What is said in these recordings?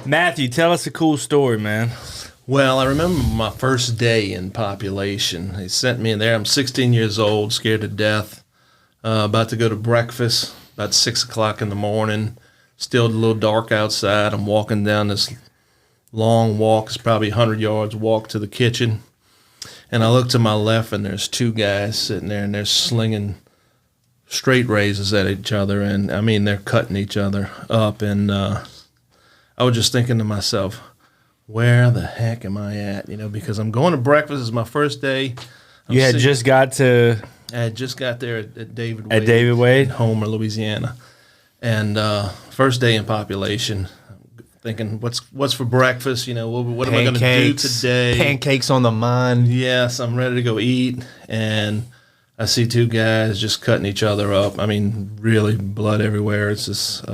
Matthew, tell us a cool story, man. Well, I remember my first day in population. They sent me in there. I'm 16 years old, scared to death, about to go to breakfast, about 6 o'clock in the morning. Still a little dark outside. I'm walking down this long walk. It's probably 100 yards walk to the kitchen. And I look to my left, and there's two guys sitting there, and they're slinging straight razors at each other. And, I mean, they're cutting each other up. And I was just thinking to myself, where the heck am I at? You know, because I'm going to breakfast. It's my first day. I had just got there at David Wade. At David Wade? In Homer, Louisiana. And first day in population, thinking, what's for breakfast? You know, what am I going to do today? Pancakes on the mind. Yes, I'm ready to go eat. And I see two guys just cutting each other up. I mean, really blood everywhere. It's just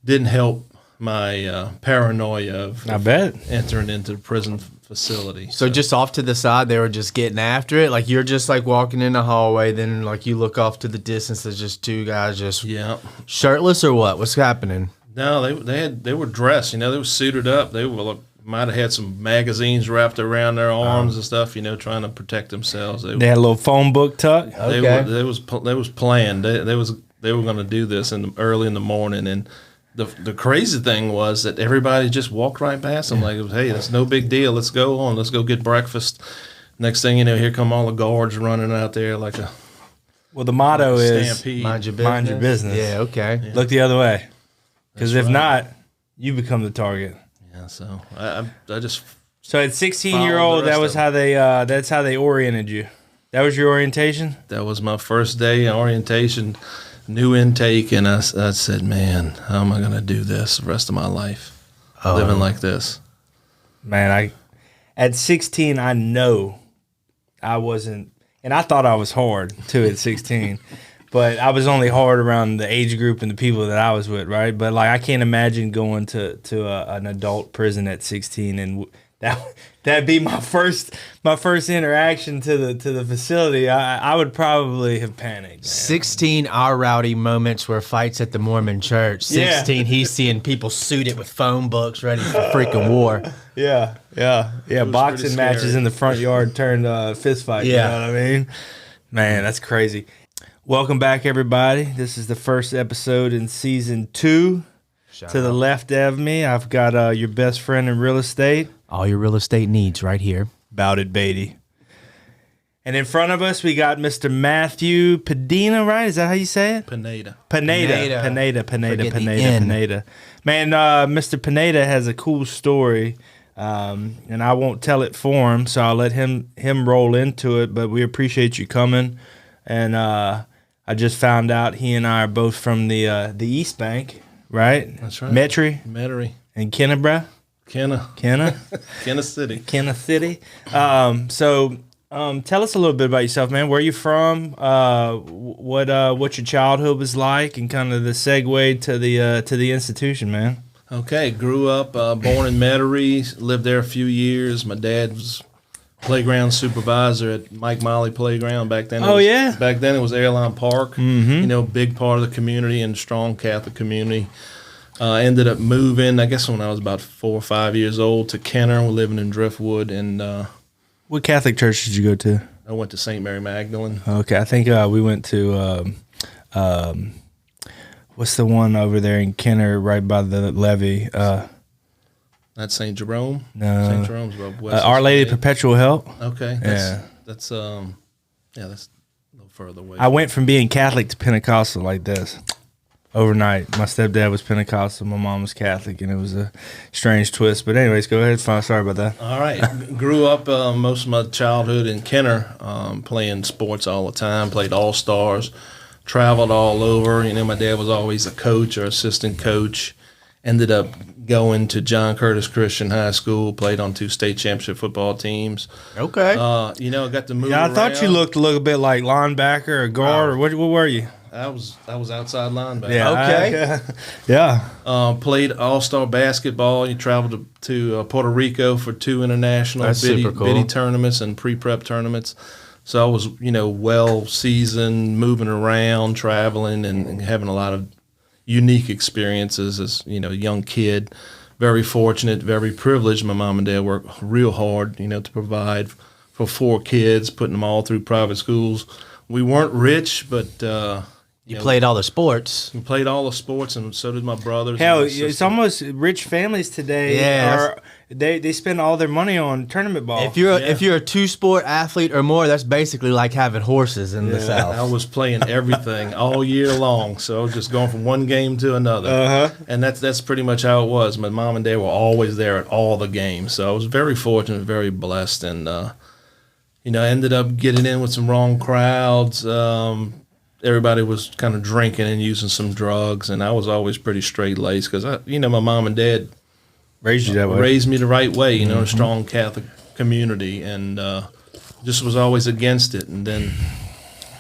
didn't help my paranoia of entering into the prison facility. So just off to the side, they were just getting after it? Like you're just like walking in the hallway, then like you look off to the distance, there's just two guys just shirtless or what? What's happening? No, they were dressed, you know, they were suited up. They were might have had some magazines wrapped around their arms and stuff, you know, trying to protect themselves. They had a little phone book tuck. Okay. They was planned. They were going to do this early in the morning. And the crazy thing was that everybody just walked right past them like, hey, that's no big deal. Let's go on. Let's go get breakfast. Next thing you know, here come all the guards running out there like a Well, the motto is stampede. Mind your business. Yeah, okay. Yeah. Look the other way. Because if not, you become the target. Yeah, so I just So at 16-year-old, that's how they oriented you. That was your orientation? That was my first day orientation. New intake, and I said, man, how am I going to do this the rest of my life, living like this? Man, at 16, I know I wasn't, and I thought I was hard, too, at 16. But I was only hard around the age group and the people that I was with, right? But, like, I can't imagine going to an adult prison at 16, and that'd be my first interaction to the facility. I would probably have panicked. Man. 16 our rowdy moments were fights at the Mormon church. 16 he's seeing people suited with phone books ready for freaking war. Yeah. Boxing matches in the front yard turned fist fight. Yeah. You know what I mean? Man, that's crazy. Welcome back, everybody. This is the first episode in season 2. To the left of me, I've got your best friend in real estate. All your real estate needs right here. About it, Beatty. And in front of us, we got Mr. Matthew Pinada, right? Is that how you say it? Pinada. Man, Mr. Pinada has a cool story, and I won't tell it for him, so I'll let him roll into it, but we appreciate you coming. And I just found out he and I are both from the East Bank, right? That's right. Metairie. And Kenna. City. Kenna City. So tell us a little bit about yourself, man. Where are you from? What your childhood was like, and kind of the segue to the institution, man. Okay, grew up, born in Metairie, lived there a few years. My dad was playground supervisor at Mike Molly Playground back then. Back then it was Airline Park. Mm-hmm. You know, big part of the community and strong Catholic community. Ended up moving, I guess, when I was about 4 or 5 years old to Kenner. We're living in Driftwood. And what Catholic church did you go to? I went to St. Mary Magdalene. Okay, I think we went to what's the one over there in Kenner, right by the levee? That's St. Jerome. No, St. Jerome's about west. Our Lady of Perpetual Help. Okay, that's a little further away. I went from being Catholic to Pentecostal like this. Overnight. My stepdad was Pentecostal, my mom was Catholic, and it was a strange twist. But anyways, go ahead. Fine. Sorry about that. All right. Grew up most of my childhood in Kenner, playing sports all the time, played All-Stars, traveled all over. You know, my dad was always a coach or assistant coach. Ended up going to John Curtis Christian High School, played on 2 state championship football teams. Okay. You know, got to move around. I thought you looked a little bit like linebacker or guard, or what were you? I was outside linebacker. Yeah. Okay. Played all-star basketball. You traveled to Puerto Rico for 2 international bitty tournaments and pre-prep tournaments. So I was, you know, well seasoned, moving around, traveling, and having a lot of unique experiences as, you know, a young kid. very fortunate, very privileged. My mom and dad worked real hard, to provide for 4 kids, putting them all through private schools. We weren't rich, but you played all the sports. We played all the sports, and so did my brothers. Hell, it's almost rich families today. Yeah, they spend all their money on tournament ball. If you're a 2-sport athlete or more, that's basically like having horses in the South. I was playing everything all year long, so I was just going from one game to another. And that's pretty much how it was. My mom and dad were always there at all the games, so I was very fortunate, very blessed, and I ended up getting in with some wrong crowds. Everybody was kind of drinking and using some drugs, and I was always pretty straight-laced because my mom and dad raised you that way. Raised me the right way, a strong Catholic community, and just was always against it. And then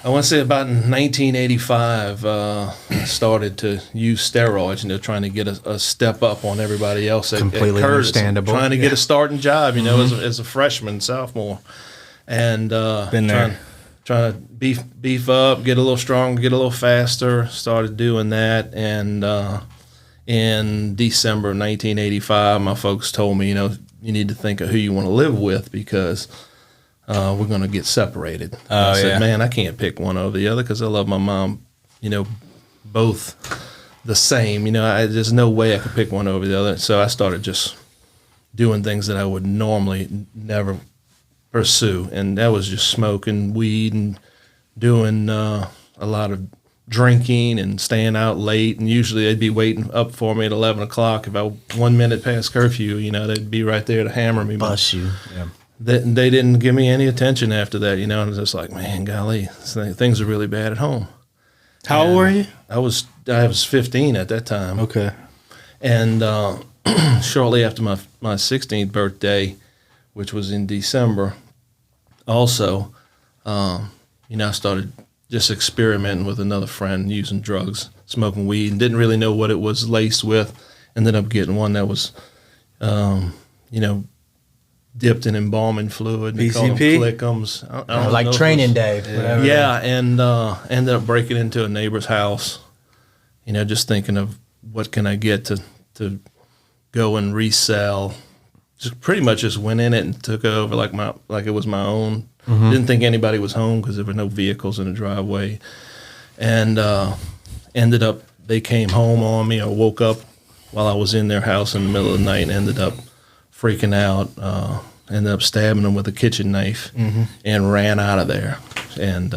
I want to say about in 1985, I started to use steroids, trying to get a step up on everybody else at Completely Curtis, understandable. trying to get a starting job, as a freshman, sophomore, and been there. Trying to beef up, get a little stronger, get a little faster. Started doing that, and in December of 1985, my folks told me, you need to think of who you want to live with because we're going to get separated. I said, man, I can't pick one over the other because I love my mom, both the same. There's no way I could pick one over the other. So I started just doing things that I would normally never pursue, and that was just smoking weed and doing a lot of drinking and staying out late, and usually they'd be waiting up for me at 11 o'clock. If I 1 minute past curfew, they'd be right there to hammer me. Bust you. Yeah. They didn't give me any attention after that, and I was just like, man, golly, things are really bad at home. How old were you? I was 15 at that time. Okay. And shortly after my 16th birthday, which was in December, also, I started just experimenting with another friend, using drugs, smoking weed, and didn't really know what it was laced with. Ended up getting one that was, dipped in embalming fluid. They call them PCP? flickums. I don't Like know training day. whatever. Yeah, and ended up breaking into a neighbor's house, just thinking of what can I get to go and resell. Just pretty much just went in it and took it over like it was my own. Didn't think anybody was home because there were no vehicles in the driveway, and ended up they came home on me. I woke up while I was in their house in the middle of the night and ended up freaking out. Ended up stabbing them with a kitchen knife and ran out of there. And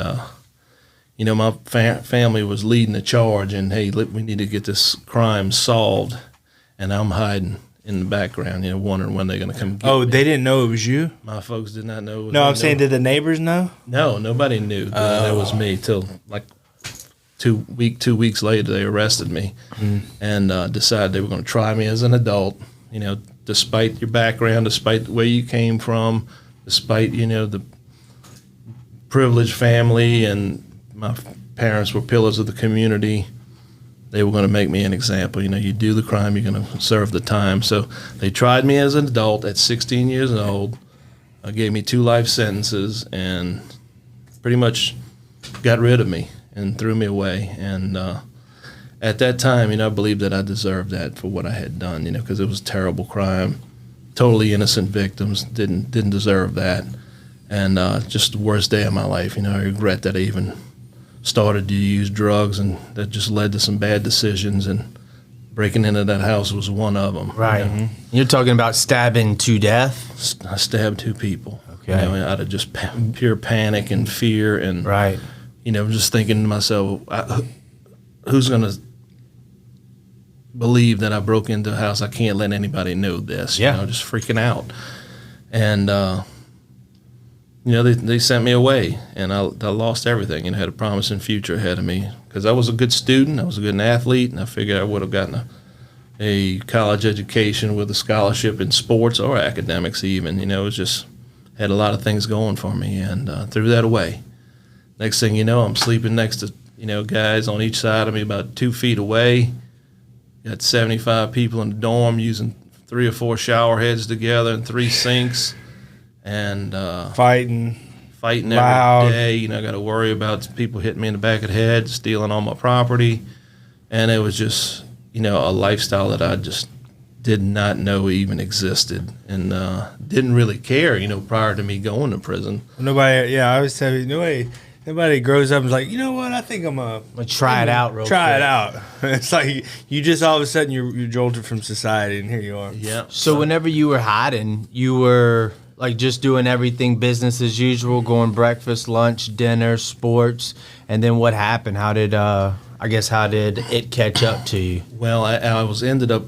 my family was leading the charge, and hey, we need to get this crime solved, and I'm hiding in the background, wondering when they're going to come get me. They didn't know it was you? My folks did not know. No, I'm saying, did the neighbors know? No, nobody knew that was me till like 2 weeks later. They arrested me and decided they were going to try me as an adult. Despite your background, despite where you came from, despite the privileged family, and my parents were pillars of the community. They were going to make me an example. You do the crime, you're going to serve the time. So they tried me as an adult at 16 years old, gave me 2 life sentences, and pretty much got rid of me and threw me away. And at that time, I believed that I deserved that for what I had done, because it was a terrible crime. Totally innocent victims didn't deserve that. And just the worst day of my life. I regret that I even started to use drugs, and that just led to some bad decisions, and breaking into that house was one of them. Right. You're talking about stabbing to death? I stabbed 2 people. Okay. Out of just pure panic and fear, and right. Just thinking to myself, who's going to believe that I broke into a house? I can't let anybody know this. Just freaking out. And they sent me away, and I lost everything, and had a promising future ahead of me because I was a good student, I was a good athlete, and I figured I would have gotten a college education with a scholarship in sports or academics even. It was just had a lot of things going for me, and threw that away. Next thing you know, I'm sleeping next to guys on each side of me about 2 feet away. Got 75 people in the dorm using 3 or 4 shower heads together and 3 sinks. And fighting loud. Every day. I got to worry about people hitting me in the back of the head, stealing all my property, and it was just a lifestyle that I just did not know even existed, and didn't really care, prior to me going to prison. Nobody, I always tell you, nobody grows up and is like, you know what, I think I'm going to try it out real quick. Try it out. It's like you just all of a sudden you're jolted from society, and here you are. Yeah. So whenever you were hiding, you were like just doing everything business as usual, going breakfast, lunch, dinner, sports, and then what happened? How did it catch up to you? Well, I ended up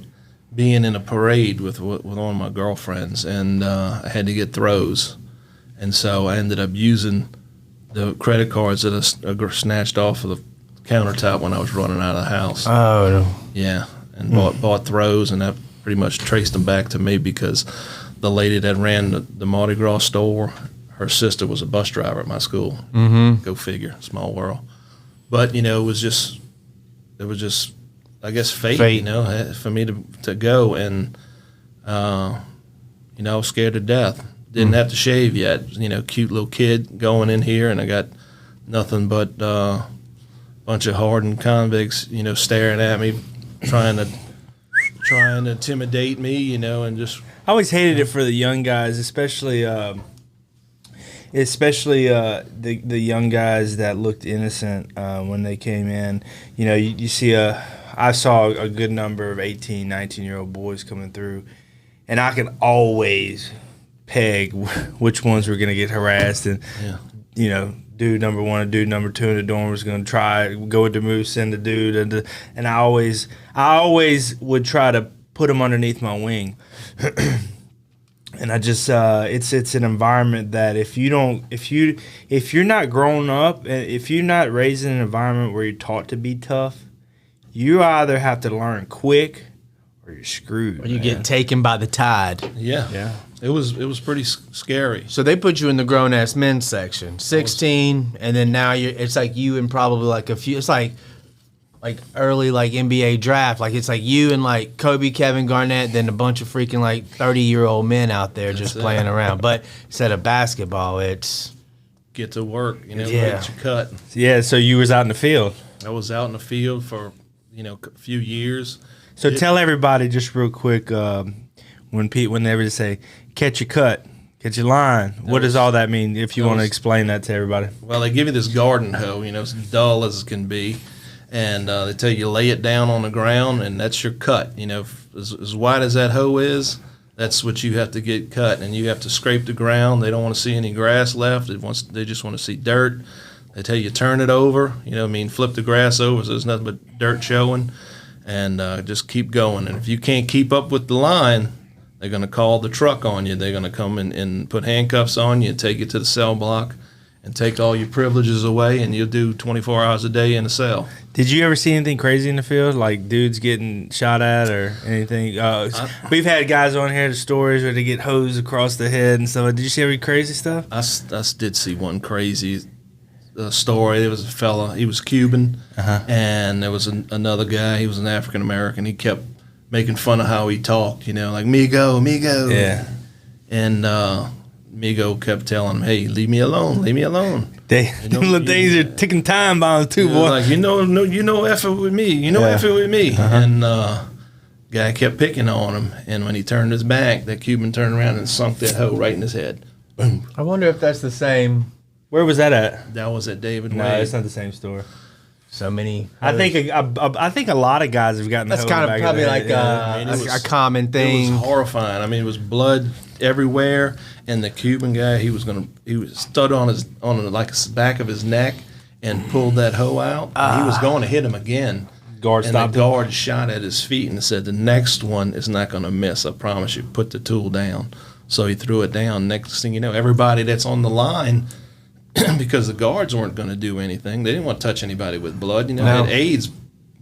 being in a parade with one of my girlfriends, and I had to get throws, and so I ended up using the credit cards that I snatched off of the countertop when I was running out of the house. Oh no! Yeah, and bought throws, and that pretty much traced them back to me because the lady that ran the Mardi Gras store, her sister was a bus driver at my school. Mm-hmm. Go figure, small world. But it was just, I guess, fate. For me to go, and I was scared to death. Didn't have to shave yet. Cute little kid going in here, and I got nothing but a bunch of hardened convicts, staring at me, trying to intimidate me, and just. I always hated it for the young guys, especially the young guys that looked innocent when they came in. You see I saw a good number of 18, 19-year-old boys coming through, and I could always peg which ones were going to get harassed, and dude number one and dude number two in the dorm was going to try go with the move, send the dude, and I always would try to put them underneath my wing. And I just it's an environment that if you're not grown up, if you're not raised in an environment where you're taught to be tough, you either have to learn quick or you're screwed. Or you get taken by the tide. Yeah. It was pretty scary. So they put you in the grown ass men's section, 16, and then now it's like you and probably like a few. It's like early NBA draft. Like it's like you and like Kobe, Kevin Garnett, then a bunch of freaking like 30-year-old men out there just playing around. But instead of basketball, it's get to work. Get your cut. Yeah. So you was out in the field. I was out in the field for a few years. So tell everybody just real quick when they ever say catch your cut, catch your line. What does all that mean? If you want to explain that to everybody. Well, they give you this garden hoe, as dull as it can be, and they tell you lay it down on the ground, and that's your cut. As wide as that hoe is, that's what you have to get cut, and you have to scrape the ground. They don't want to see any grass left. They just want to see dirt. They tell you turn it over, flip the grass over so there's nothing but dirt showing, and just keep going. And if you can't keep up with the line, they're going to call the truck on you. They're going to come and put handcuffs on you and take you to the cell block and take all your privileges away, and you'll do 24 hours a day in a cell. Did you ever see anything crazy in the field, like dudes getting shot at or anything? We've had guys on here, the stories where they get hosed across the head and stuff. Did you see any crazy stuff? I did see one crazy story. There was a fella, he was Cuban, and there was another guy, he was an African-American. He kept making fun of how he talked, like, Migo. Yeah. And Migo kept telling him, hey, leave me alone. Them little things are ticking time bombs too, boy. Like, effing with me. Effing with me. And guy kept picking on him. And when he turned his back, that Cuban turned around and sunk that hoe right in his head. Boom. I wonder if that's the same. Where was that at? That was at David No, Wade. it's not the same store. So many. I think a lot of guys have gotten. That's kind of probably like a common thing. It was horrifying. It was blood everywhere, and the Cuban guy, he was stood on the back of his neck and pulled that hoe out. And he was going to hit him again. The guard shot at his feet and said, "The next one is not going to miss. I promise you. Put the tool down." So he threw it down. Next thing you know, everybody that's on the line. Because the guards weren't going to do anything. They didn't want to touch anybody with blood. And AIDS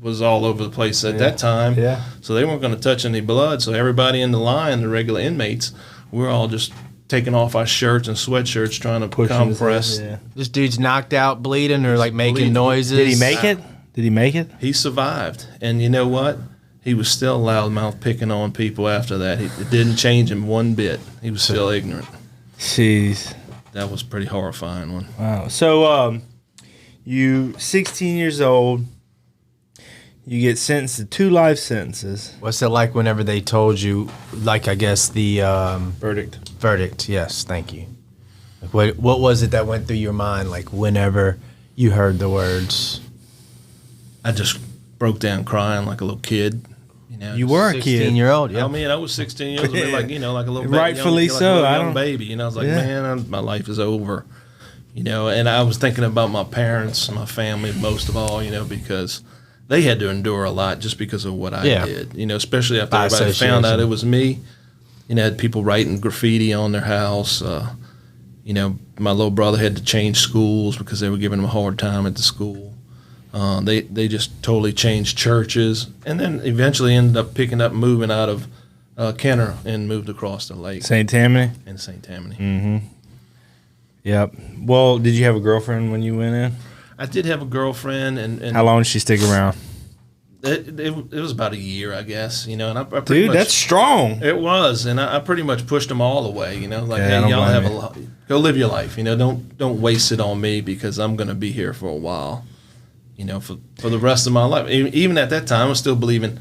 was all over the place at that time. Yeah. So they weren't going to touch any blood. So everybody in the line, the regular inmates, we're all just taking off our shirts and sweatshirts trying to compress. Yeah. This dude's knocked out, bleeding, or like making noises. Did he make it? He survived. And you know what? He was still loudmouth picking on people after that. It didn't change him one bit. He was still ignorant. Jeez. That was a pretty horrifying one. Wow. So, you 16 years old, You get sentenced to 2 life sentences. What's it like whenever they told you, like, I guess the Verdict. verdict? Yes, thank you. Like, what was it that went through your mind, like, whenever you heard the words? I just broke down crying like a little kid. You know, You were a kid. 16-year-old, yeah. I mean, I was 16 years old, like like a little baby, Rightfully like so. a I young don't- baby. You know, I was like, Yeah. man, my life is over. You know, and I was thinking about my parents, my family, most of all. You know, because they had to endure a lot just because of what I did. You know, especially after By everybody found out association. it was me. You know, had people writing graffiti on their house. You know, my little brother had to change schools because they were giving him a hard time at the school. They just totally changed churches, and then eventually ended up picking up, moving out of Kenner and moved across the lake St. Tammany? in St. Tammany. Mm-hmm. Yep. Well, did you have a girlfriend when you went in? I did have a girlfriend, and How long did she stick around? it was about a year, I guess. You know, and I pretty Dude, much, that's strong. it was, and I pretty much pushed them all away. You know, like, Yeah, I hey, don't y'all blame have you. go live your life. You know, don't waste it on me because I'm going to be here for a while. You know, for the rest of my life. Even at that time, I was still believing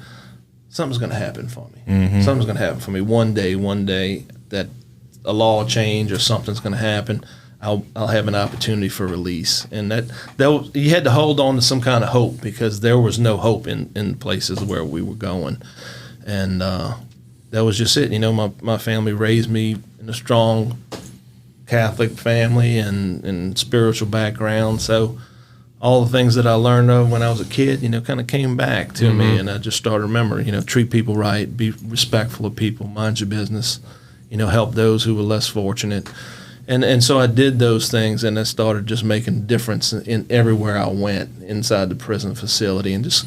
something's going to happen for me. Mm-hmm. Something's going to happen for me one day that a law will change or something's going to happen. I'll have an opportunity for release, and that you had to hold on to some kind of hope because there was no hope in places where we were going, and that was just it. You know, my family raised me in a strong Catholic family and spiritual background, so all the things that I learned of when I was a kid, you know, kind of came back to me, and I just started remembering, you know, treat people right, be respectful of people, mind your business, you know, help those who were less fortunate. And so I did those things, and I started just making a difference in everywhere I went inside the prison facility, and just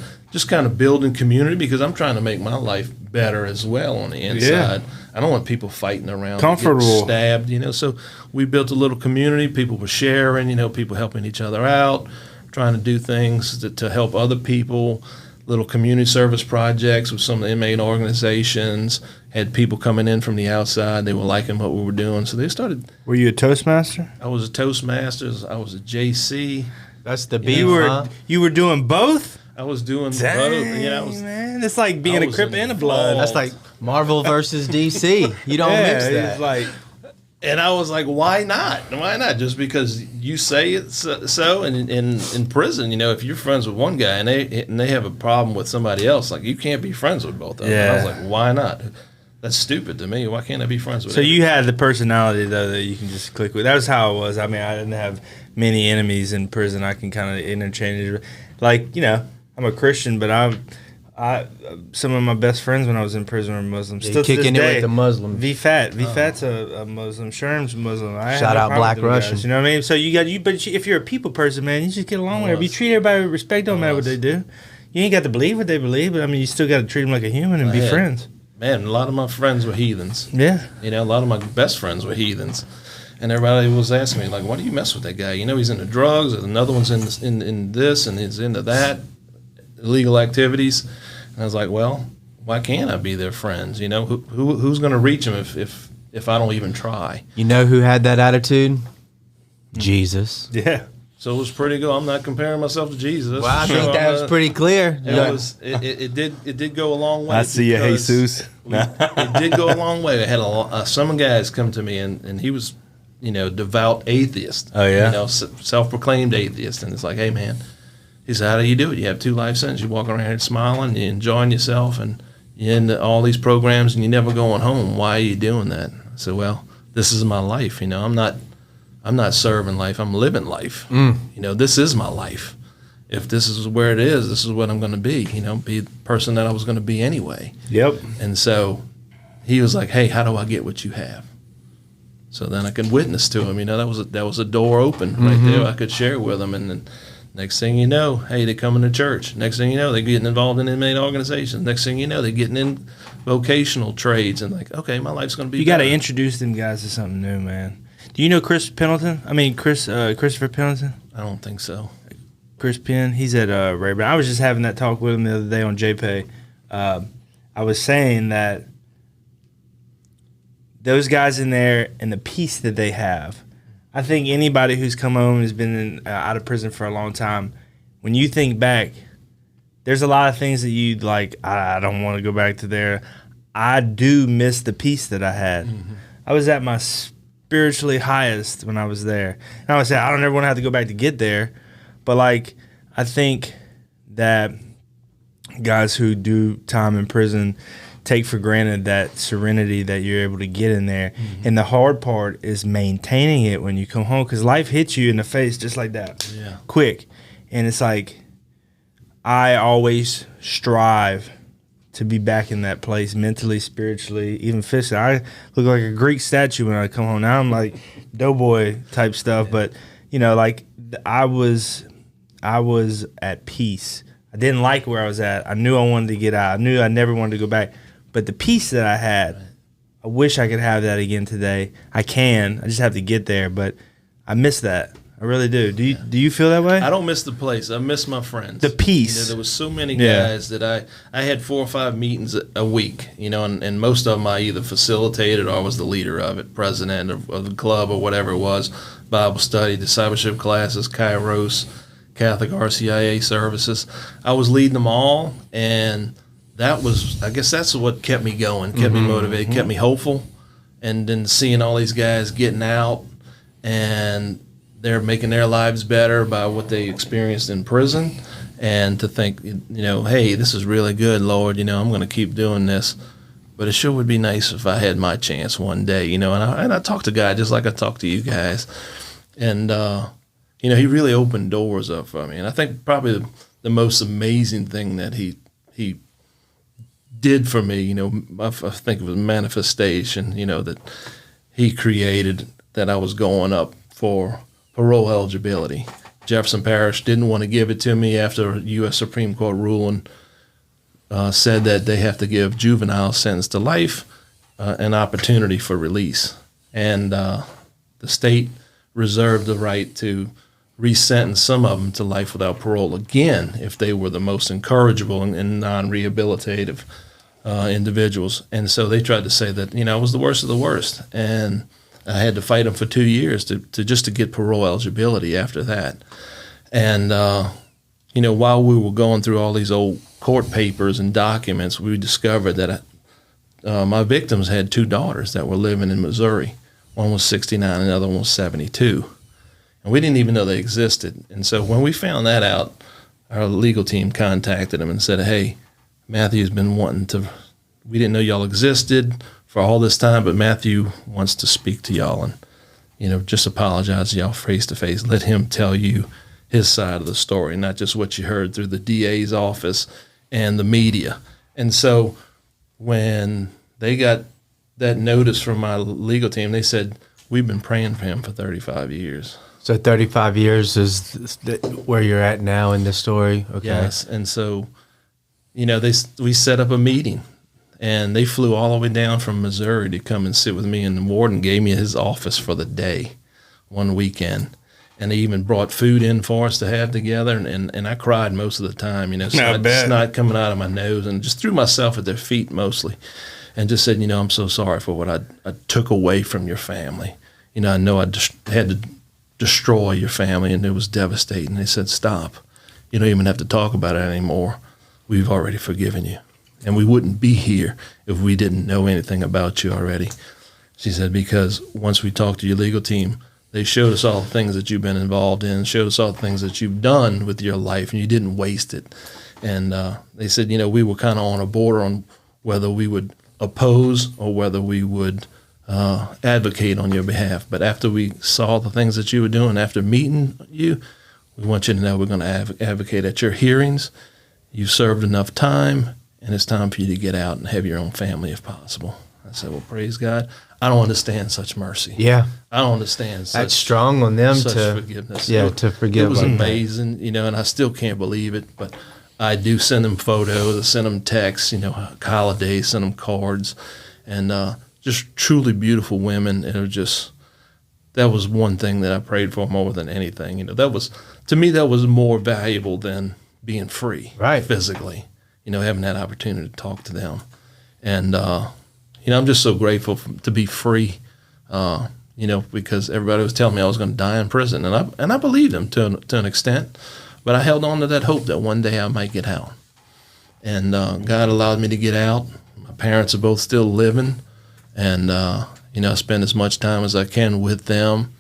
kind of building community because I'm trying to make my life better as well on the inside. I don't want people fighting around, Comfortable. getting stabbed, you know. So we built a little community. People were sharing, you know, people helping each other out, trying to do things to help other people. Little community service projects with some of the inmate organizations. Had people coming in from the outside. They were liking what we were doing, so they started. Were you a Toastmaster? I was a Toastmasters. I was a JC. That's the You beat, know, You were doing both? I was doing Dang, both. You know, man. It's like being I a was Crip and a Blood. involved. That's like Marvel versus DC. You don't mix that. It's like, and I was like, why not? Why not? Just because you say it's so. And in prison, you know, if you're friends with one guy and they have a problem with somebody else, like you can't be friends with both of them. And I was like, why not? That's stupid to me. Why can't I be friends with? so you had the personality though that you can just click with. That was how it was. I mean, I didn't have many enemies in prison. I can kind of interchange. Like, you know, I'm a Christian, but I some of my best friends when I was in prison were Muslims. Yeah, Still to this kicking it day, with the Muslims. VFAT's a Muslim. Sherm's Muslim. I Shout have no out problem Black with them Russian. guys, you know what I mean? So but if you're a people person, man, you just get along with everybody. You treat everybody with respect. Don't matter what they do. You ain't got to believe what they believe, but I mean, you still got to treat them like a human and be Yeah. friends. Man, a lot of my friends were heathens. Yeah. You know, a lot of my best friends were heathens. And everybody was asking me, like, why do you mess with that guy? You know, he's into drugs, and another one's in this, and he's into that, illegal activities. And I was like, well, why can't I be their friends? You know, who's going to reach them if I don't even try? You know who had that attitude? Jesus. Yeah. So it was pretty good. I'm not comparing myself to Jesus. Well, I So think that I'm was not- pretty clear. It did go a long way. I see you, because Jesus. it did go a long way. I had some guys come to me, and he was, you know, devout atheist. Oh, yeah? You know, self-proclaimed atheist. And it's like, hey, man, he said, how do you do it? You have 2 life sentences. You walk around here smiling, you're enjoying yourself, and you're in all these programs, and you're never going home. Why are you doing that? I said, well, this is my life. You know, I'm not serving life. I'm living life. You know, this is my life. If this is where it is, this is what I'm going to be. You know, be the person that I was going to be anyway. Yep. And so he was like, hey, how do I get what you have? So then I could witness to him. You know, that was a door open right there. I could share with him. And then next thing you know, hey, they're coming to church. Next thing you know, they're getting involved in inmate organizations. Next thing you know, they're getting in vocational trades. And like, okay, my life's going to be You got to better. introduce them guys to something new, man. Do you know Christopher Pendleton? I don't think so. Chris Penn, he's at Rayburn. I was just having that talk with him the other day on JPay. I was saying that those guys in there and the peace that they have, I think anybody who's come home and has been out of prison for a long time, when you think back, there's a lot of things that you like, I don't want to go back to there. I do miss the peace that I had. I was at my spiritually highest when I was there. And I would say I don't ever want to have to go back to get there. But like, I think that guys who do time in prison take for granted that serenity that you're able to get in there. And the hard part is maintaining it when you come home, because life hits you in the face just like that, quick. And it's like, I always strive to be back in that place mentally, spiritually, even physically. I look like a Greek statue when I come home. Now I'm like doughboy type stuff, but you know, like I was at peace. I didn't like where I was at. I knew I wanted to get out. I knew I never wanted to go back. But the peace that I had, I wish I could have that again today. I can. I just have to get there, but I miss that. I really do. Do you feel that way? I don't miss the place. I miss my friends. The peace. You know, there was so many guys that I had 4 or 5 meetings a week, you know, and most of them I either facilitated or I was the leader of it, president of the club or whatever it was, Bible study, discipleship classes, Kairos, Catholic RCIA services. I was leading them all, and that was, I guess that's what kept me going, kept me motivated, kept me hopeful. And then seeing all these guys getting out and they're making their lives better by what they experienced in prison, and to think, you know, hey, this is really good, Lord, you know, I'm going to keep doing this. But it sure would be nice if I had my chance one day, you know. And I talked to God just like I talked to you guys. And, you know, he really opened doors up for me. And I think probably the most amazing thing that he did for me, you know, I think it was manifestation, you know, that he created, that I was going up for parole eligibility. Jefferson Parish didn't want to give it to me after a U.S. Supreme Court ruling said that they have to give juvenile sentenced to life an opportunity for release. And the state reserved the right to resentence some of them to life without parole again if they were the most incorrigible and non-rehabilitative individuals. And so they tried to say that, you know, I was the worst of the worst. And I had to fight them for 2 years to just to get parole eligibility after that. And, you know, while we were going through all these old court papers and documents, we discovered that my victims had 2 daughters that were living in Missouri. One was 69 and the other one was 72. And we didn't even know they existed. And so when we found that out, our legal team contacted them and said, hey, Matthew's been wanting to, we didn't know y'all existed for all this time, but Matthew wants to speak to y'all and, you know, just apologize to y'all face to face. Let him tell you his side of the story, not just what you heard through the DA's office and the media. And so when they got that notice from my legal team, they said, we've been praying for him for 35 years. So 35 years is where you're at now in the story? Okay. Yes. And so, you know, we set up a meeting. And they flew all the way down from Missouri to come and sit with me, and the warden gave me his office for the day, one weekend. And they even brought food in for us to have together, and I cried most of the time, you know, snot coming out of my nose, and just threw myself at their feet mostly, and just said, you know, I'm so sorry for what I took away from your family. You know, I know I had to destroy your family, and it was devastating. They said, stop. You don't even have to talk about it anymore. We've already forgiven you. And we wouldn't be here if we didn't know anything about you already. She said, because once we talked to your legal team, they showed us all the things that you've been involved in, showed us all the things that you've done with your life, and you didn't waste it. And they said, you know, we were kind of on a border on whether we would oppose or whether we would advocate on your behalf. But after we saw the things that you were doing, after meeting you, we want you to know we're going to advocate at your hearings. You've served enough time, and it's time for you to get out and have your own family if possible. I said, well, praise God. I don't understand such mercy. Yeah. I don't understand such, that's strong on them such to forgiveness. Yeah, to forgive. It was like amazing, you know, and I still can't believe it, but I do send them photos, I send them texts, you know, holidays, send them cards, and just truly beautiful women. And it was just, that was one thing that I prayed for more than anything. You know, that was, to me, that was more valuable than being free, right, physically. You know, having that opportunity to talk to them. And, you know, I'm just so grateful to be free, you know, because everybody was telling me I was going to die in prison. And I believed them to an extent, but I held on to that hope that one day I might get out. And God allowed me to get out. My parents are both still living, and I spend as much time as I can with them.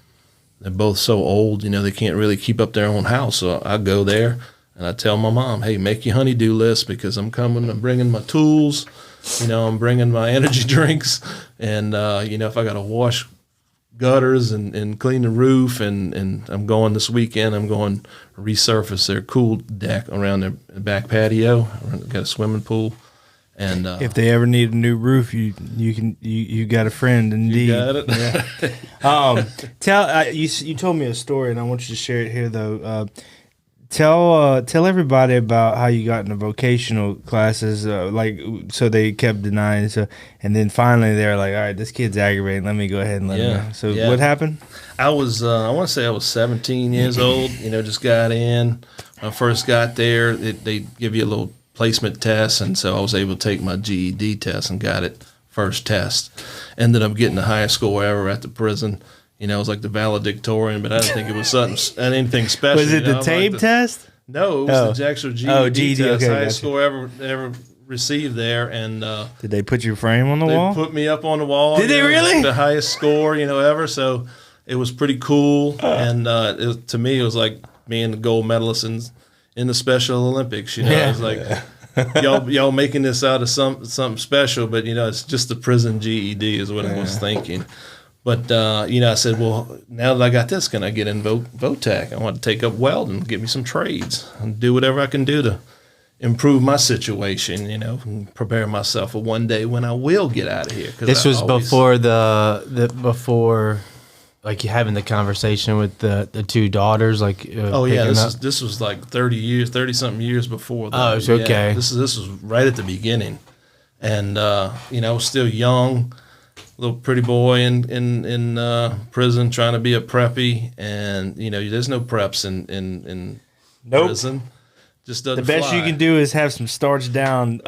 They're both so old, they can't really keep up their own house. So I go there and I tell my mom, hey, make your honey-do list because I'm coming. I'm bringing my tools. I'm bringing my energy drinks. And, if I got to wash gutters and clean the roof, and I'm going this weekend, I'm going resurface their cool deck around their back patio. Got a swimming pool. And if they ever need a new roof, you got a friend indeed. You got it. Yeah. You told me a story, and I want you to share it here though. Tell everybody about how you got into vocational classes, so they kept denying. So, and then finally they're like, all right, this kid's aggravating. Let me go ahead and let him know. So what happened? I was, I want to say I was 17 years old, just got in. When I first got there, they give you a little placement test, and so I was able to take my GED test and got it first test. Ended up getting the highest score ever at the prison. It was like the valedictorian, but I didn't think it was anything special. Was it the tape test? No, it was the actual GED test. Okay, highest score ever received there. And did they put your frame on the wall? They put me up on the wall. Did they really? The highest score, ever. So it was pretty cool. And to me, it was like being the gold medalist in the Special Olympics. It was like y'all making this out of something special, but it's just the prison GED is what I was thinking. But I said, well, now that I got this, can I get in VOTAC? I want to take up welding, get me some trades, and do whatever I can do to improve my situation. And prepare myself for one day when I will get out of here. This was before before. Like you having the conversation with the two daughters, this was like 30 something years before that. Oh, it's okay. Yeah, this was right at the beginning, and I was still young, little pretty boy in prison trying to be a preppy, and there's no preps in prison. Just doesn't the best fly. you can do is have some starched down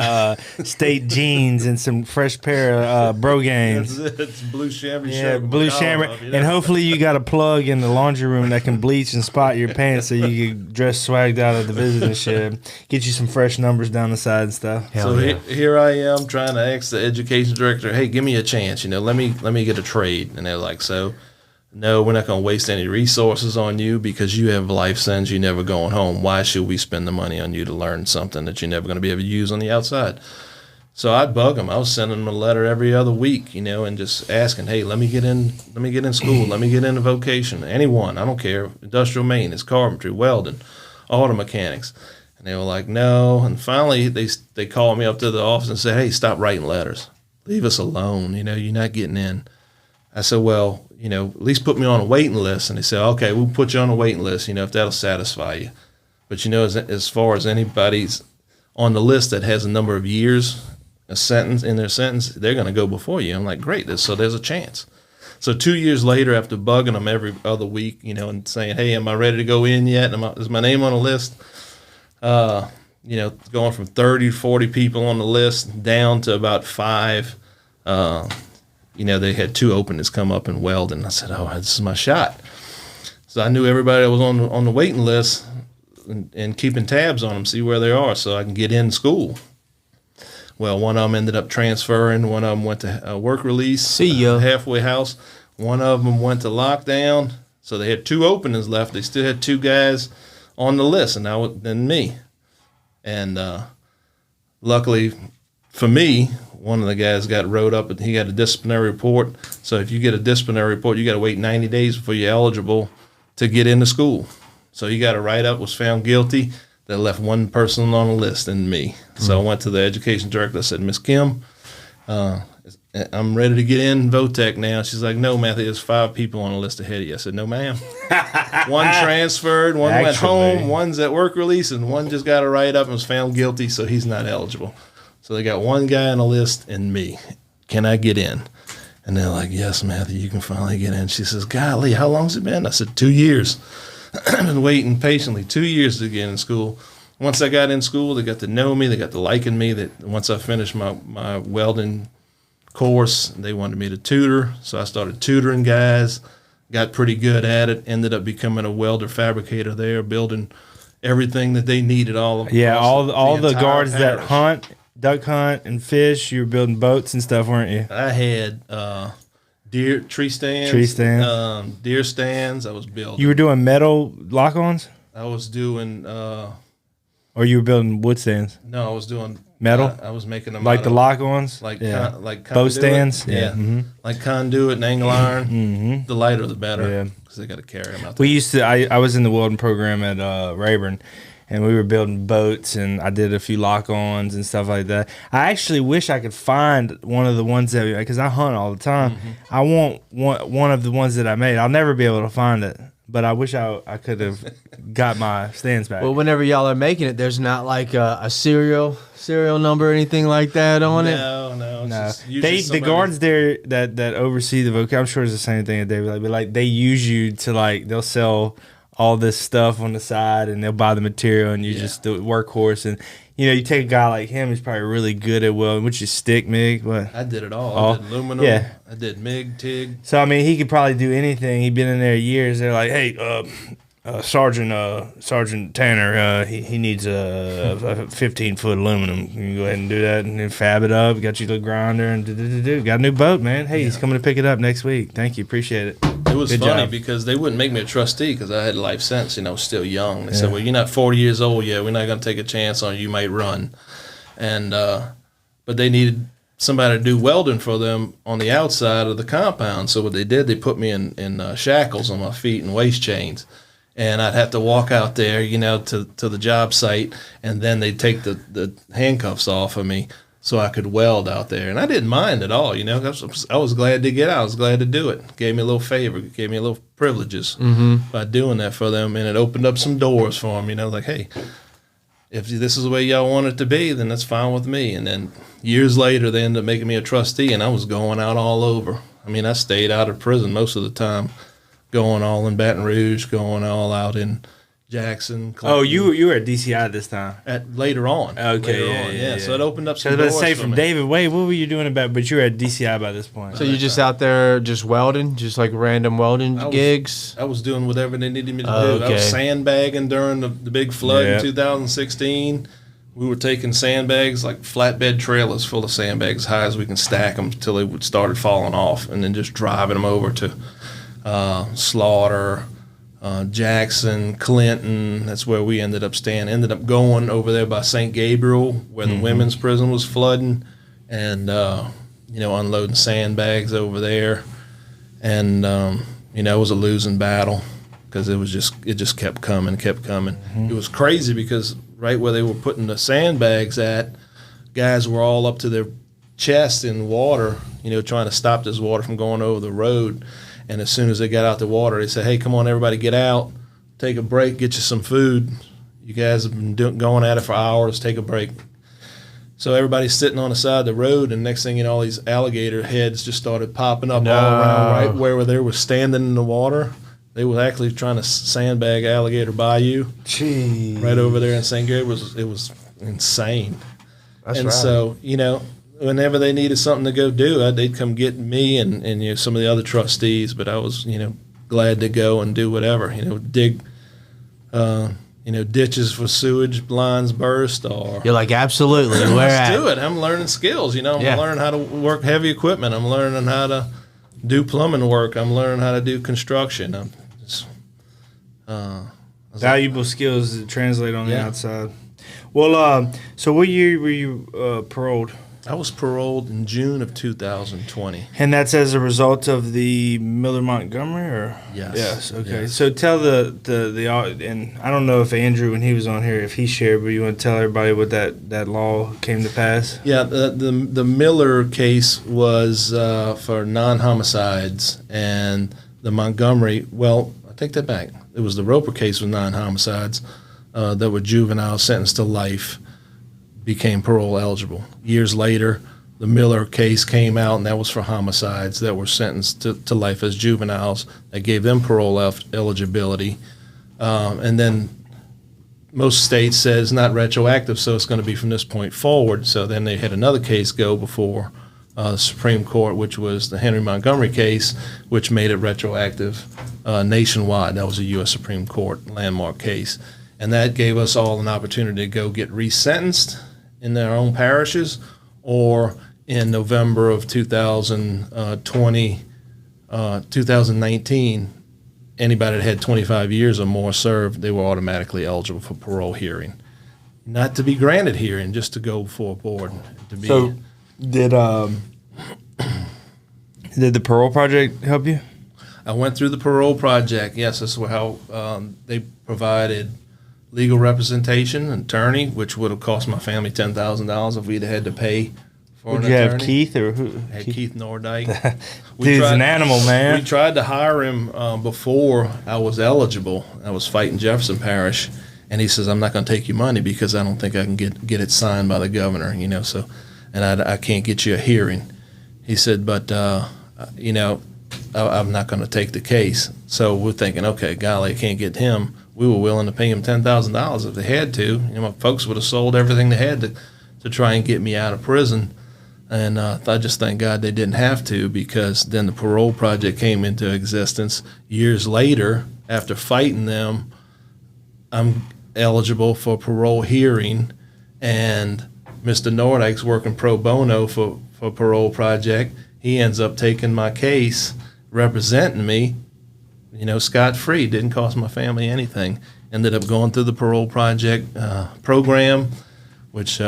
state jeans and some fresh pair of Brogans. That's it. It's blue chamois. Yeah, blue chamois. And hopefully you got a plug in the laundry room that can bleach and spot your pants so you can dress swagged out of the visiting shed. Get you some fresh numbers down the side and stuff. Here I am trying to ask the education director, hey, give me a chance. Let me get a trade. And they're like, no, we're not going to waste any resources on you because you have a life sentence. You're never going home. Why should we spend the money on you to learn something that you're never going to be able to use on the outside? So I'd bug them. I was sending them a letter every other week, and just asking, hey, let me get in school. Let me get into vocation. Anyone, I don't care. Industrial maintenance, carpentry, welding, auto mechanics. And they were like, no. And finally they called me up to the office and said, hey, stop writing letters. Leave us alone. You're not getting in. I said, well, at least put me on a waiting list. And they said, okay, we'll put you on a waiting list, if that'll satisfy you. But, as far as anybody's on the list that has a number of years, a sentence in their sentence, they're going to go before you. I'm like, great. So there's a chance. So 2 years later, after bugging them every other week, and saying, hey, am I ready to go in yet? Is my name on a list? Going from 30 to 40 people on the list down to about 5. They had 2 openings come up in welding. I said, oh, this is my shot. So I knew everybody that was on the waiting list and keeping tabs on them, see where they are so I can get in school. Well, one of them ended up transferring. One of them went to work release. See ya. Halfway house. One of them went to lockdown. So they had 2 openings left. They still had 2 guys on the list, and then me. And luckily for me, one of the guys got wrote up, and he got a disciplinary report. So if you get a disciplinary report, you got to wait 90 days before you're eligible to get into school. So he got a write-up, was found guilty. That left one person on the list and me. So I went to the education director. I said, Miss Kim, I'm ready to get in VOTAC now. She's like, no, Matthew, there's 5 people on the list ahead of you. I said, no, ma'am. One transferred, one went home, one's at work release, and one just got a write-up and was found guilty, so he's not eligible. So they got one guy on the list and me. Can I get in? And they're like, yes, Matthew, you can finally get in. She says, golly, how long's it been? I said, 2 years. I've been waiting patiently 2 years to get in school. Once I got in school, they got to know me. They got to liking me. That once I finished my welding course, they wanted me to tutor. So I started tutoring guys, got pretty good at it, ended up becoming a welder fabricator there, building everything that they needed. All the entire guards that parish. duck hunt and fish. You were building boats and stuff, weren't you? I had tree stands, deer stands. I was building. You were doing metal lock-ons, I was doing. or you were building wood stands? No, I was doing metal. I was making them Like out the of, lock-ons, like boat conduit. stands. Yeah, Mm-hmm. like conduit and angle iron. Mm-hmm. The lighter the better. Yeah. Because they got to carry them out there. We used to. I was in the welding program at Rayburn, and we were building boats, and I did a few lock-ons and stuff like that. I actually wish I could find one of the ones that, because I hunt all the time. Mm-hmm. I want one of the ones that I made. I'll never be able to find it, but I wish I could have got my stands back. Well, whenever y'all are making it, there's not like a serial number or anything like that on it. No. The guards there that oversee the voc, I'm sure it's the same thing at David. But like they use you to they'll sell all this stuff on the side, and they'll buy the material, and you just the workhorse. And you take a guy like him who's probably really good at welding, which is stick, MIG. What? I did it all. I did aluminum. Yeah. I did MIG, TIG. So I mean, he could probably do anything. He'd been in there years. They're like, hey, Sergeant Tanner, he needs a 15-foot aluminum. You can go ahead and do that, and then fab it up. Got you the grinder, and got a new boat, man. Hey, he's coming to pick it up next week. Thank you, appreciate it. It was Good funny job. because they wouldn't make me a trustee because I had a life sentence. Still young. They said, "Well, you're not 40 years old yet. We're not going to take a chance on you. You might run." And but they needed somebody to do welding for them on the outside of the compound. So what they did, they put me in shackles on my feet and waist chains. And I'd have to walk out there, to the job site, and then they'd take the handcuffs off of me so I could weld out there. And I didn't mind at all, I was glad to get out. I was glad to do it. Gave me a little favor, gave me a little privileges by doing that for them. And it opened up some doors for them, like, hey, if this is the way y'all want it to be, then that's fine with me. And then years later, they ended up making me a trustee, and I was going out all over. I mean, I stayed out of prison most of the time. Going all in Baton Rouge, going all out in Jackson. Clinton. Oh, you were at DCI this time. Later on. Okay, yeah. So it opened up So some I was doors about to say for from me. David, wait, what were you doing but you were at DCI by this point. So you're just out there just welding, just like random welding gigs? I was doing whatever they needed me to do. Okay. I was sandbagging during the big flood in 2016. We were taking sandbags, like flatbed trailers full of sandbags, high as we can stack them until they started falling off, and then just driving them over to Slaughter, Jackson, Clinton. That's where we ended up staying. Ended up going over there by St. Gabriel, where the women's prison was flooding, and unloading sandbags over there. And it was a losing battle because it just kept coming. It was crazy because right where they were putting the sandbags at, guys were all up to their chest in water, trying to stop this water from going over the road. And as soon as they got out the water, they said, hey, come on, everybody get out, take a break, get you some food. You guys have been going at it for hours, take a break. So everybody's sitting on the side of the road, and next thing you know, all these alligator heads just started popping up all around right where they were standing in the water. They were actually trying to sandbag Alligator Bayou. Jeez. Right over there in St. Gabriel. It was insane. That's and right. so, whenever they needed something to go do, they'd come get me and some of the other trustees. But I was, glad to go and do whatever. Dig, ditches for sewage lines burst, or You're like, absolutely. Where let's at? do it. I'm learning skills. I'm learning how to work heavy equipment. I'm learning how to do plumbing work. I'm learning how to do construction. I'm just Valuable skills that translate on the outside. Well, so what year were you paroled? I was paroled in June of 2020. And that's as a result of the Miller Montgomery, or Yes. Okay. Yes. So tell the and I don't know if Andrew, when he was on here, if he shared, but you want to tell everybody what that law came to pass? Yeah, the Miller case was for non-homicides, and the Montgomery. Well, I take that back. It was the Roper case with non-homicides that were juveniles sentenced to life, became parole eligible. Years later, the Miller case came out, and that was for homicides that were sentenced to life as juveniles. That gave them parole eligibility. And then most states said it's not retroactive, so it's going to be from this point forward. So then they had another case go before the Supreme Court, which was the Henry Montgomery case, which made it retroactive nationwide. That was a U.S. Supreme Court landmark case. and that gave us all an opportunity to go get resentenced in their own parishes, or in November of 2019, anybody that had 25 years or more served, they were automatically eligible for parole hearing. Not to be granted hearing, just to go before a board. To be. So, did the parole project help you? I went through the parole project. Yes, this is how they provided legal representation, an attorney, which would have cost my family $10,000 if we'd had to pay for Did an you attorney. have Keith or who? I had Keith Nordyke. Dude's an animal, man. We tried to hire him before I was eligible. I was fighting Jefferson Parish, and he says, "I'm not going to take your money because I don't think I can get it signed by the governor, So, and I can't get you a hearing." He said, "But I'm not going to take the case." So we're thinking, okay, golly, I can't get him. We were willing to pay him $10,000 if they had to. My folks would have sold everything they had to try and get me out of prison. And I just thank God they didn't have to, because then the parole project came into existence. Years later, after fighting them, I'm eligible for parole hearing, and Mr. Nordyke's working pro bono for parole project. He ends up taking my case, representing me, scot-free. Didn't cost my family anything. Ended up going through the parole project program, which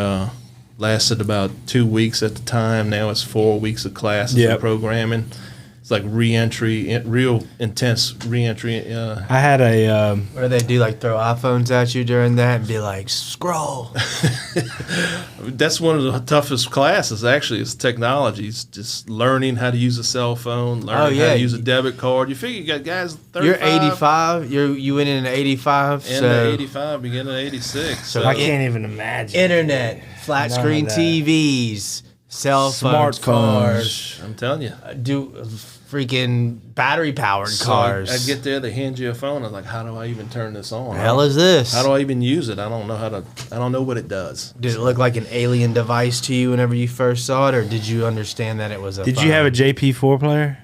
lasted about 2 weeks at the time. Now it's 4 weeks of classes and programming. It's like reentry, real intense reentry. I had a. What do they do? Like throw iPhones at you during that and be like, scroll. That's one of the toughest classes, actually, is technology. It's just learning how to use a cell phone, learning how to use a debit card. You figure you got guys 35. You're 85. You went in at 85. End of 85, beginning of 86. So I can't even imagine. Internet, flat screen TVs, cell phones, cars. I'm telling you. Freaking battery powered cars. I'd get there, they hand you a phone. I was like, how do I even turn this on? The hell is this? How do I even use it? I don't know I don't know what it does. Did it look like an alien device to you whenever you first saw it, or did you understand that it was a Did phone? you have a JP4 player?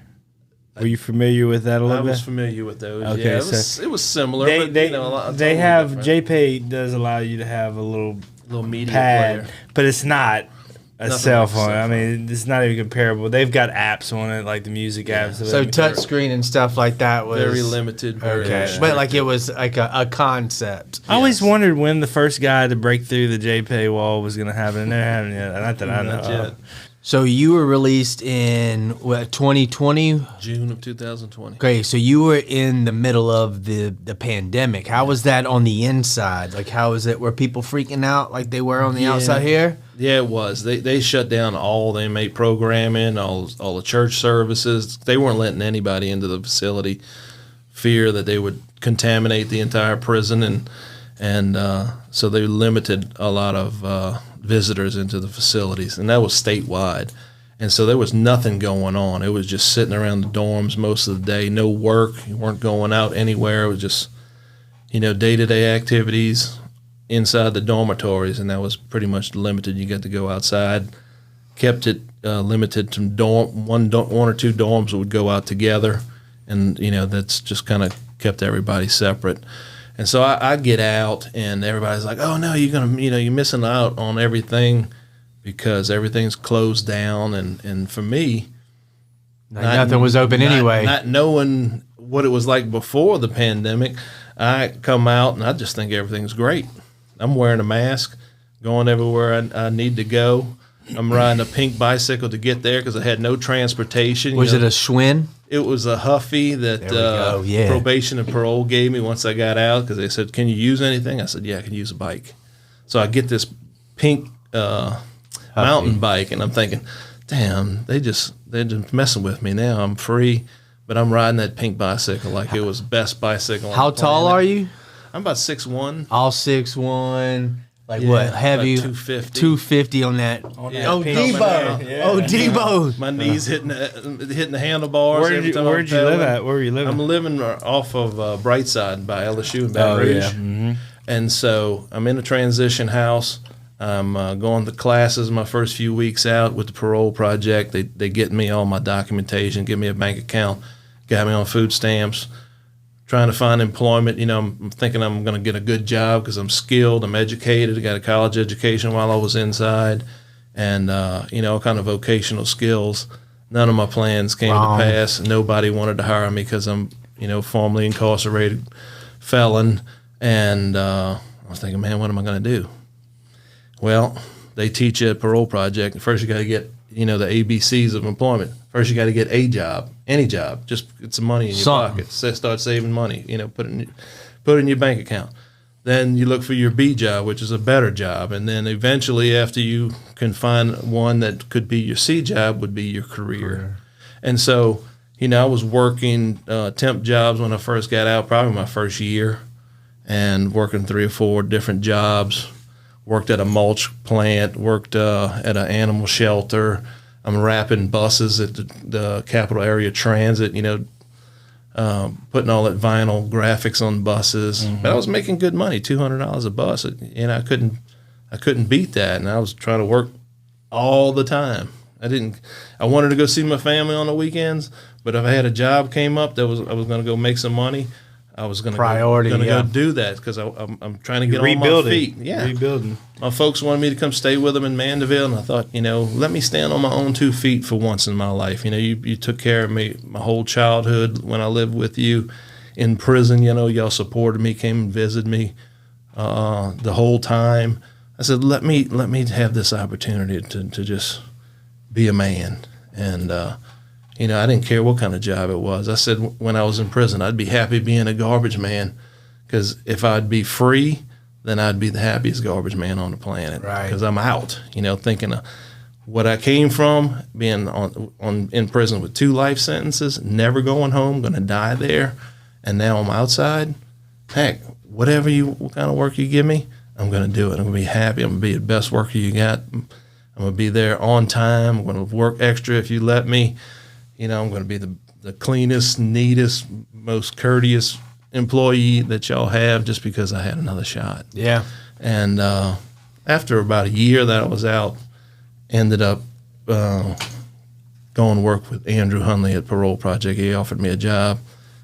Were you familiar with that a little bit? I was familiar with those. Okay, yeah, so it was similar. They have JPay does allow you to have a little media pad, player, but it's not a Nothing cell like a phone. cell I mean, it's not even comparable. They've got apps on it, like the music apps. So touch screen and stuff like that was very limited. Very okay, but like it was like a concept. I always wondered when the first guy to break through the JPay wall was going to happen, and they're having it. Not that I know. Not yet. So you were released in what, 2020? June of 2020. Okay, so you were in the middle of the pandemic. How was that on the inside? Like, how was it? Were people freaking out like they were on the outside here? Yeah, it was. They shut down all the inmate programming, all the church services. They weren't letting anybody into the facility. Fear that they would contaminate the entire prison, and so they limited a lot of visitors into the facilities, and that was statewide. And so there was nothing going on. It was just sitting around the dorms most of the day, no work. You weren't going out anywhere. It was just, day-to-day activities inside the dormitories, and that was pretty much limited. You got to go outside. Kept it limited to one or two dorms would go out together, and that's just kind of kept everybody separate. And so I get out, and everybody's like, "Oh no, you're missing out on everything because everything's closed down." And for me, nothing was open anyway. Not knowing what it was like before the pandemic, I come out and I just think everything's great. I'm wearing a mask, going everywhere I need to go. I'm riding a pink bicycle to get there because I had no transportation. Was it a Schwinn? It was a Huffy that probation and parole gave me once I got out, because they said, "Can you use anything?" I said, "Yeah, I can use a bike." So I get this pink mountain bike, and I'm thinking, "Damn, they're just messing with me now. I'm free, but I'm riding that pink bicycle like it was the best bicycle on How the tall planet. are you? I'm about 6'1". All 6'1". Like Yeah, what? Heavy? about 250. 250 on that. Yeah. Oh, Pink Debo. man. Oh, Debo. My knees hitting the handlebars. Where'd you live at? Where were you living? I'm living off of Brightside by LSU in Baton Rouge. Yeah. Mm-hmm. And so I'm in a transition house. I'm going to classes my first few weeks out with the parole project. They get me all my documentation, give me a bank account, got me on food stamps, trying to find employment. I'm thinking I'm going to get a good job because I'm skilled, I'm educated, I got a college education while I was inside, and all kind of vocational skills. None of my plans came to pass. Nobody wanted to hire me because I'm, formerly incarcerated felon, and I was thinking, man, what am I going to do? Well, they teach you at Parole Project. First, you got to get, the ABCs of employment. First, you got to get a job, any job. Just get some money in your pocket. Start saving money. Put it in your bank account. Then you look for your B job, which is a better job, and then eventually, after you can find one that could be your C job, would be your career. And so, I was working temp jobs when I first got out, probably my first year, and working 3 or 4 different jobs. Worked at a mulch plant, worked at an animal shelter. I'm wrapping buses at the Capital Area Transit, putting all that vinyl graphics on buses. Mm-hmm. But I was making good money, $200 a bus. And I couldn't beat that. And I was trying to work all the time. I wanted to go see my family on the weekends, but if I had a job came up I was going to go make some money, I was going to go do that because I'm trying to get on my feet. Yeah, rebuilding. My folks wanted me to come stay with them in Mandeville, and I thought, let me stand on my own 2 feet for once in my life. You took care of me my whole childhood when I lived with you in prison. Y'all supported me, came and visited me the whole time. I said, let me have this opportunity to just be a man. And I didn't care what kind of job it was. I said when I was in prison, I'd be happy being a garbage man because if I'd be free, then I'd be the happiest garbage man on the planet. Right. Because I'm out, thinking of what I came from, being in prison with 2 life sentences, never going home, going to die there, and now I'm outside. Heck, what kind of work you give me, I'm going to do it. I'm going to be happy. I'm going to be the best worker you got. I'm going to be there on time. I'm going to work extra if you let me. I'm going to be the cleanest, neatest, most courteous employee that y'all have just because I had another shot. Yeah. And after about a year that I was out, ended up going to work with Andrew Hunley at Parole Project. He offered me a job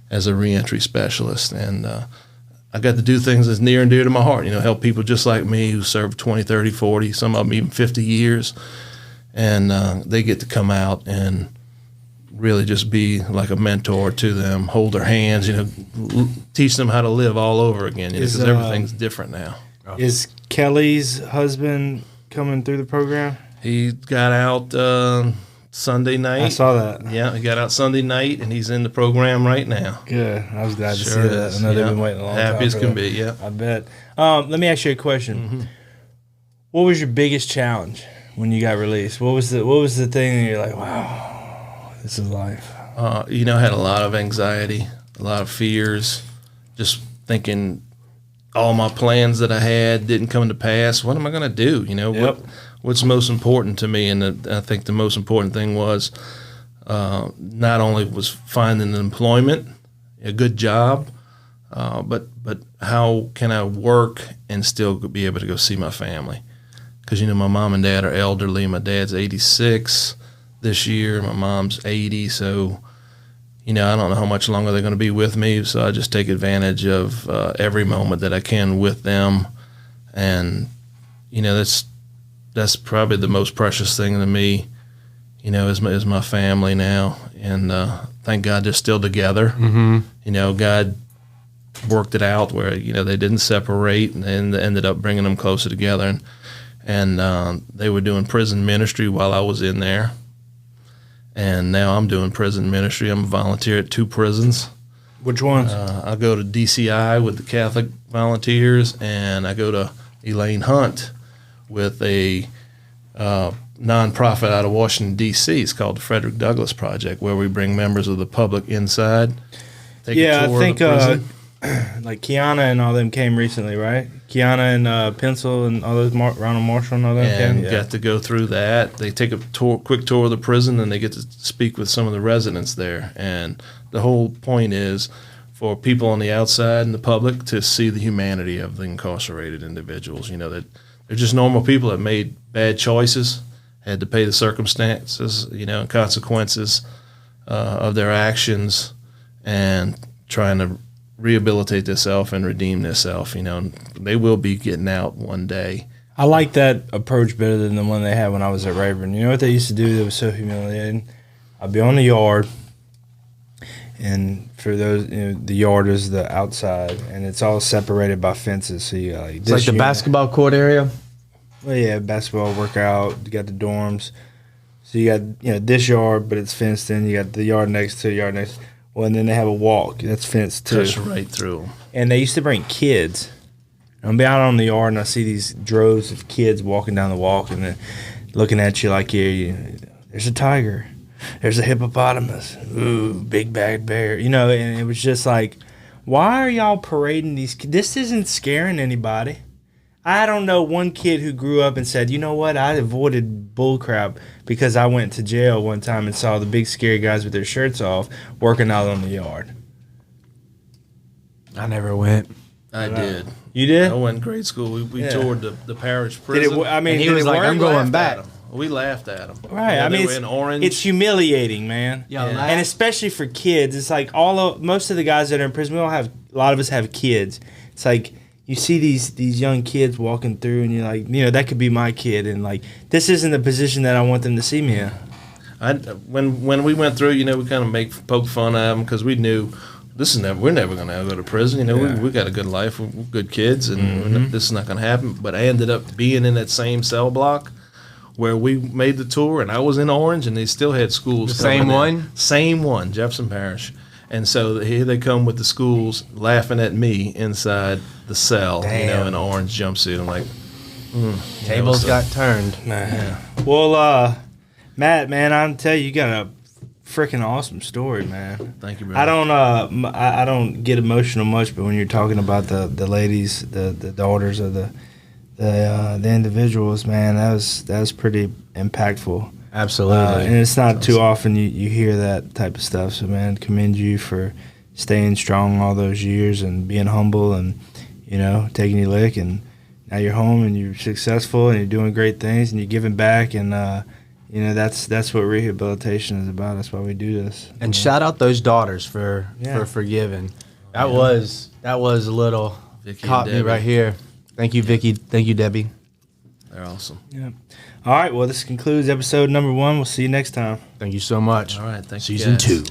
as a reentry specialist. And I got to do things that's near and dear to my heart, help people just like me who served 20, 30, 40, some of them even 50 years. And they get to come out and really just be like a mentor to them, hold their hands, teach them how to live all over again, because everything's different now. Is Kelly's husband coming through the program? He got out Sunday night. I saw that. Yeah, he got out Sunday night, and he's in the program right now. Good. I was glad to see that. I know they've been waiting a long time. Happy as can be, yeah. I bet. Let me ask you a question. Mm-hmm. What was your biggest challenge when you got released? What was the thing that you're like, wow, this is life? I had a lot of anxiety, a lot of fears, just thinking all my plans that I had didn't come to pass. What am I going to do? Yep. What's most important to me? And I think the most important thing was not only was finding employment, a good job, but how can I work and still be able to go see my family? Because, my mom and dad are elderly. My dad's 86 this year. My mom's 80. So, I don't know how much longer they're going to be with me. So I just take advantage of every moment that I can with them. And, that's probably the most precious thing to me, is my family now. And thank God they're still together. Mm-hmm. God worked it out where, they didn't separate and ended up bringing them closer together. And they were doing prison ministry while I was in there. And now I'm doing prison ministry. I'm a volunteer at 2 prisons. Which ones? I go to DCI with the Catholic Volunteers, and I go to Elaine Hunt with a nonprofit out of Washington, D.C. It's called the Frederick Douglass Project, where we bring members of the public inside. Take a tour of the prison. Like Kiana and all them came recently, right? Kiana and Pencil and all those, Ronald Marshall and all them and came? Yeah. Got to go through that. They take a quick tour of the prison, and they get to speak with some of the residents there. And the whole point is for people on the outside and the public to see the humanity of the incarcerated individuals. That they're just normal people that made bad choices, had to pay the circumstances, and consequences of their actions, and trying to rehabilitate themselves and redeem themselves. And they will be getting out one day. I like that approach better than the one they had when I was at Rayburn. You know what they used to do that was so humiliating? I'd be on the yard, and for those, the yard is the outside, and it's all separated by fences. So you got like It's like the basketball court area. Well, yeah, basketball workout. You got the dorms. So you got this yard, but it's fenced in. You got the yard next to the yard next. Well, and then they have a walk that's fenced too. Just right through. And they used to bring kids. I'm be out on the yard and I see these droves of kids walking down the walk and then looking at you like, there's a tiger, there's a hippopotamus, ooh, big bad bear, and it was just like, why are y'all parading these kids? This isn't scaring anybody. I don't know one kid who grew up and said, you know what, I avoided bullcrap because I went to jail one time and saw the big scary guys with their shirts off working out on the yard. I never went. I did. You did? I went in grade school. We toured the parish prison. And he was like, I'm going back. We laughed at him. Right. I mean, in orange. It's humiliating, man. Yeah. And especially for kids. It's like most of the guys that are in prison, a lot of us have kids. It's like you see these young kids walking through and you're like, that could be my kid. And like, this isn't the position that I want them to see me in. When we went through, we kind of poke fun at them because we knew we're never going to go to prison. We got a good life, we're good kids, and this is not going to happen. But I ended up being in that same cell block where we made the tour, and I was in Orange, and they still had schools. The same one? Same one, Jefferson Parish. And so here they come with the schools laughing at me inside the cell, in an orange jumpsuit. I'm like, tables got turned. Yeah. Well, Matt, man, I'm telling you got a freaking awesome story, man. Thank you, bro. I don't get emotional much, but when you're talking about the ladies, the daughters of the individuals, man, that was pretty impactful. Absolutely. And it's not too often you hear that type of stuff. So, man, commend you for staying strong all those years and being humble and taking your lick, and now you're home and you're successful and you're doing great things and you're giving back, and that's what rehabilitation is about. That's why we do this. And shout out those daughters for forgiving. That was a little Vicky caught me right here. Thank you, Vicky. Thank you, Debbie. They're awesome. Yeah. All right. Well, this concludes episode number 1. We'll see you next time. Thank you so much. All right. Thanks. Season 2.